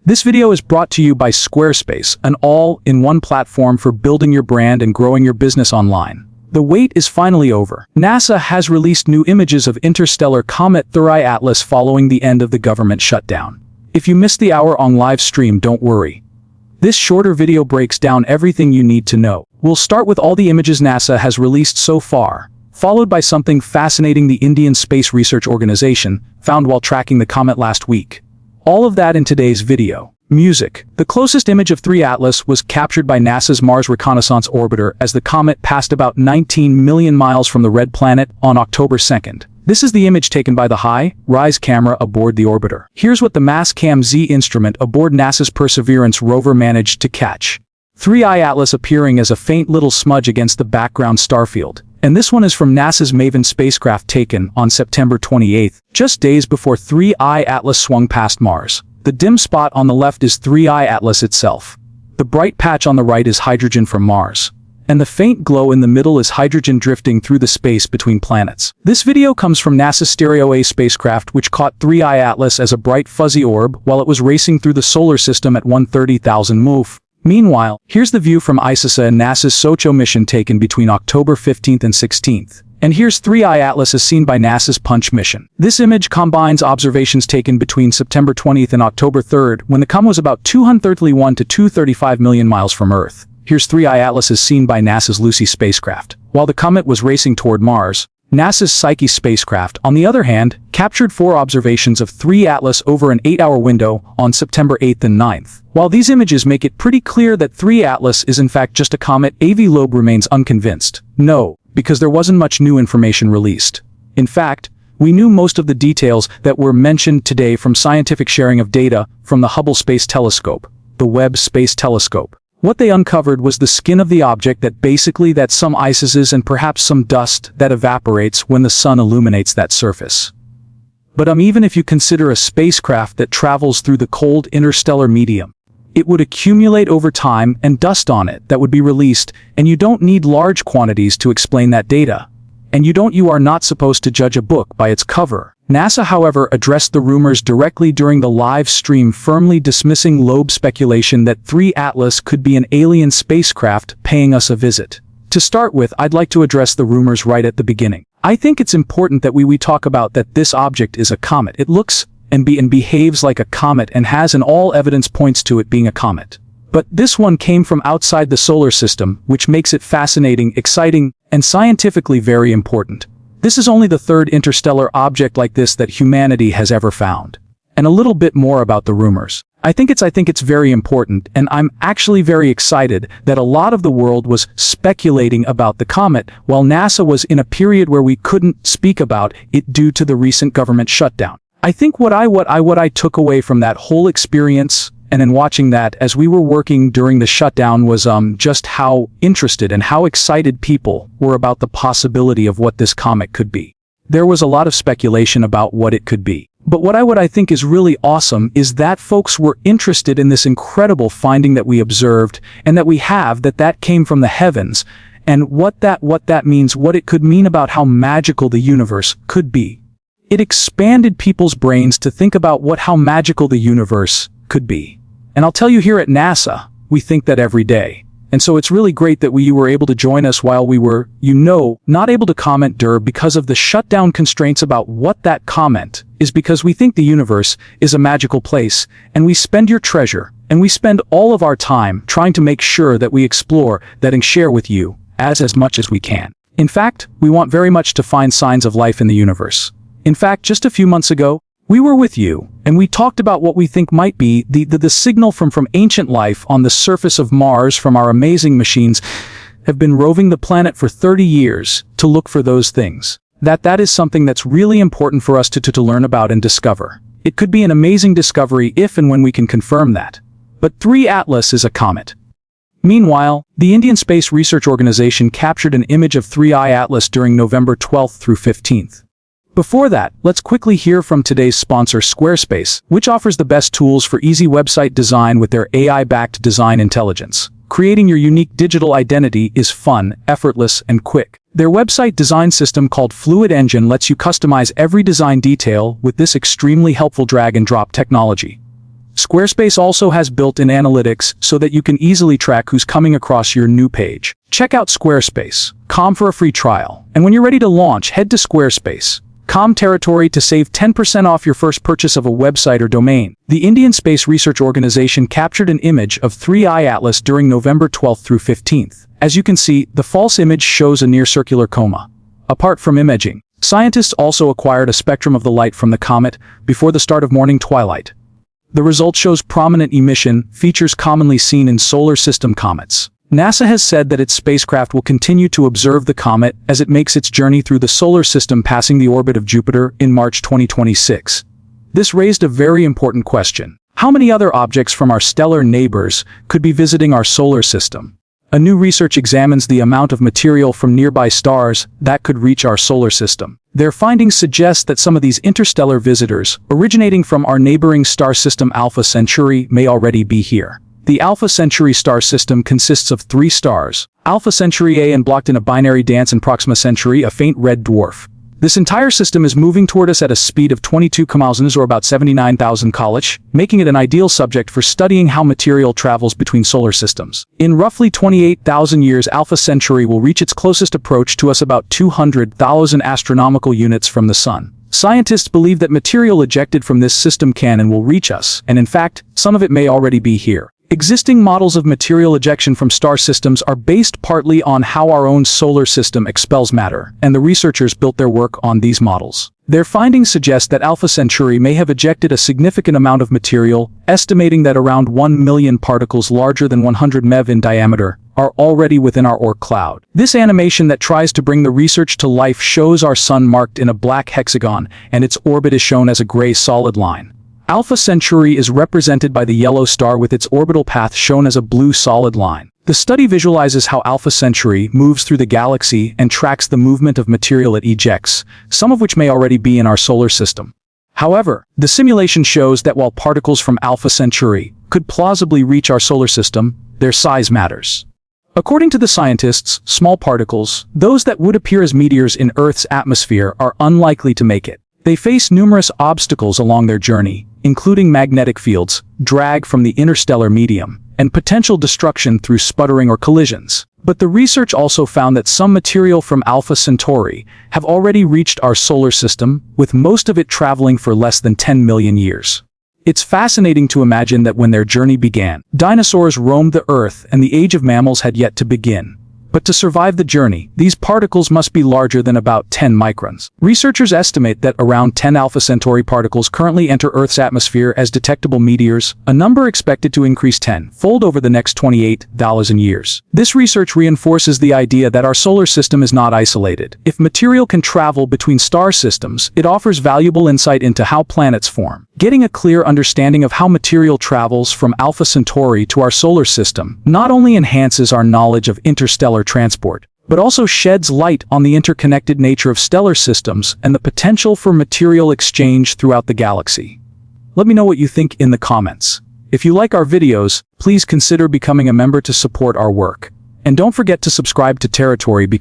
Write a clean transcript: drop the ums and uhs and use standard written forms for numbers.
This video is brought to you by Squarespace, an all-in-one platform for building your brand and growing your business online. The wait is finally over. NASA has released new images of interstellar comet Thuri Atlas following the end of the government shutdown. If you missed the hour-long live stream, don't worry. This shorter video breaks down everything you need to know. We'll start with all the images NASA has released so far, followed by something fascinating the Indian Space Research Organization found while tracking the comet last week. All of that in today's video. Music. The closest image of Thuri Atlas was captured by NASA's Mars Reconnaissance Orbiter as the comet passed about 19 million miles from the red planet on October 2nd. This is the image taken by the high-rise camera aboard the orbiter. Here's what the Mastcam-Z instrument aboard NASA's Perseverance rover managed to catch. Thuri Atlas appearing as a faint little smudge against the background starfield. And this one is from NASA's Maven spacecraft taken on September 28, just days before Thuri Atlas swung past Mars. The dim spot on the left is Thuri Atlas itself. The bright patch on the right is hydrogen from Mars. And the faint glow in the middle is hydrogen drifting through the space between planets. This video comes from NASA's Stereo A spacecraft, which caught Thuri Atlas as a bright fuzzy orb while it was racing through the solar system at 130,000 MUF. Meanwhile, here's the view from Iska and NASA's Socho mission taken between October 15th and 16th. And here's Thuri Atlas as seen by NASA's Punch mission. This image combines observations taken between September 20th and October 3rd, when the comet was about 231 to 235 million miles from Earth. Here's Thuri Atlas as seen by NASA's Lucy spacecraft. While the comet was racing toward Mars, NASA's Psyche spacecraft, on the other hand, captured 4 observations of Thuri Atlas over an 8-hour window on September 8th and 9th. While these images make it pretty clear that Thuri Atlas is in fact just a comet, AV Loeb remains unconvinced. No, because there wasn't much new information released. In fact, we knew most of the details that were mentioned today from scientific sharing of data from the Hubble Space Telescope, the Webb Space Telescope. What they uncovered was the skin of the object, that's some ices and perhaps some dust that evaporates when the sun illuminates that surface. But even if you consider a spacecraft that travels through the cold interstellar medium, it would accumulate over time and dust on it that would be released, and you don't need large quantities to explain that data. And you are not supposed to judge a book by its cover. NASA, however, addressed the rumors directly during the live stream, firmly dismissing Loeb's speculation that Thuri Atlas could be an alien spacecraft paying us a visit. To start with, I'd like to address the rumors right at the beginning. I think it's important that we talk about that this object is a comet. It looks and behaves like a comet and has, and all evidence points to it being a comet. But this one came from outside the solar system, which makes it fascinating, exciting, and scientifically very important. This is only the third interstellar object like this that humanity has ever found. And a little bit more about the rumors. I think it's very important, and I'm actually very excited that a lot of the world was speculating about the comet while NASA was in a period where we couldn't speak about it due to the recent government shutdown. I think what I took away from that whole experience and in watching that as we were working during the shutdown was just how interested and how excited people were about the possibility of what this comet could be. There was a lot of speculation about what it could be. But what I think is really awesome is that folks were interested in this incredible finding that we observed and that we have, that came from the heavens, and what that means, what it could mean about how magical the universe could be. It expanded people's brains to think about how magical the universe could be. And I'll tell you, here at NASA, we think that every day. And so it's really great that you were able to join us while we were, not able to comment because of the shutdown constraints about what that comment is, because we think the universe is a magical place, and we spend your treasure, and we spend all of our time trying to make sure that we explore that and share with you as much as we can. In fact, we want very much to find signs of life in the universe. In fact, just a few months ago, we were with you, and we talked about what we think might be the signal from ancient life on the surface of Mars from our amazing machines have been roving the planet for 30 years to look for those things. That is something that's really important for us to learn about and discover. It could be an amazing discovery if and when we can confirm that. But Thuri Atlas is a comet. Meanwhile, the Indian Space Research Organization captured an image of Thuri Atlas during November 12th through 15th. Before that, let's quickly hear from today's sponsor, Squarespace, which offers the best tools for easy website design with their AI-backed design intelligence. Creating your unique digital identity is fun, effortless, and quick. Their website design system called Fluid Engine lets you customize every design detail with this extremely helpful drag-and-drop technology. Squarespace also has built-in analytics so that you can easily track who's coming across your new page. Check out Squarespace.com for a free trial. And when you're ready to launch, head to Squarespace.com territory to save 10% off your first purchase of a website or domain. The Indian Space Research Organization captured an image of 3I Atlas during November 12th through 15th. As you can see, the false image shows a near-circular coma. Apart from imaging, scientists also acquired a spectrum of the light from the comet before the start of morning twilight. The result shows prominent emission, features commonly seen in solar system comets. NASA has said that its spacecraft will continue to observe the comet as it makes its journey through the solar system, passing the orbit of Jupiter in March 2026. This raised a very important question. How many other objects from our stellar neighbors could be visiting our solar system? A new research examines the amount of material from nearby stars that could reach our solar system. Their findings suggest that some of these interstellar visitors, originating from our neighboring star system Alpha Centauri, may already be here. The Alpha Centauri star system consists of 3 stars, Alpha Centauri A, and blocked in a binary dance, and Proxima Centauri, a faint red dwarf. This entire system is moving toward us at a speed of 22 km or about 79,000 km, making it an ideal subject for studying how material travels between solar systems. In roughly 28,000 years, Alpha Centauri will reach its closest approach to us about 200,000 astronomical units from the Sun. Scientists believe that material ejected from this system can and will reach us, and in fact, some of it may already be here. Existing models of material ejection from star systems are based partly on how our own solar system expels matter, and the researchers built their work on these models. Their findings suggest that Alpha Centauri may have ejected a significant amount of material, estimating that around 1 million particles larger than 100 MeV in diameter are already within our Oort cloud. This animation that tries to bring the research to life shows our Sun marked in a black hexagon, and its orbit is shown as a gray solid line. Alpha Centauri is represented by the yellow star with its orbital path shown as a blue solid line. The study visualizes how Alpha Centauri moves through the galaxy and tracks the movement of material it ejects, some of which may already be in our solar system. However, the simulation shows that while particles from Alpha Centauri could plausibly reach our solar system, their size matters. According to the scientists, small particles, those that would appear as meteors in Earth's atmosphere, are unlikely to make it. They face numerous obstacles along their journey, including magnetic fields, drag from the interstellar medium, and potential destruction through sputtering or collisions. But the research also found that some material from Alpha Centauri have already reached our solar system, with most of it traveling for less than 10 million years. It's fascinating to imagine that when their journey began, dinosaurs roamed the Earth and the age of mammals had yet to begin. But to survive the journey, these particles must be larger than about 10 microns. Researchers estimate that around 10 Alpha Centauri particles currently enter Earth's atmosphere as detectable meteors, a number expected to increase 10-fold over the next 28,000 years. This research reinforces the idea that our solar system is not isolated. If material can travel between star systems, it offers valuable insight into how planets form. Getting a clear understanding of how material travels from Alpha Centauri to our solar system not only enhances our knowledge of interstellar transport, but also sheds light on the interconnected nature of stellar systems and the potential for material exchange throughout the galaxy. Let me know what you think in the comments. If you like our videos, please consider becoming a member to support our work. And don't forget to subscribe to Territory because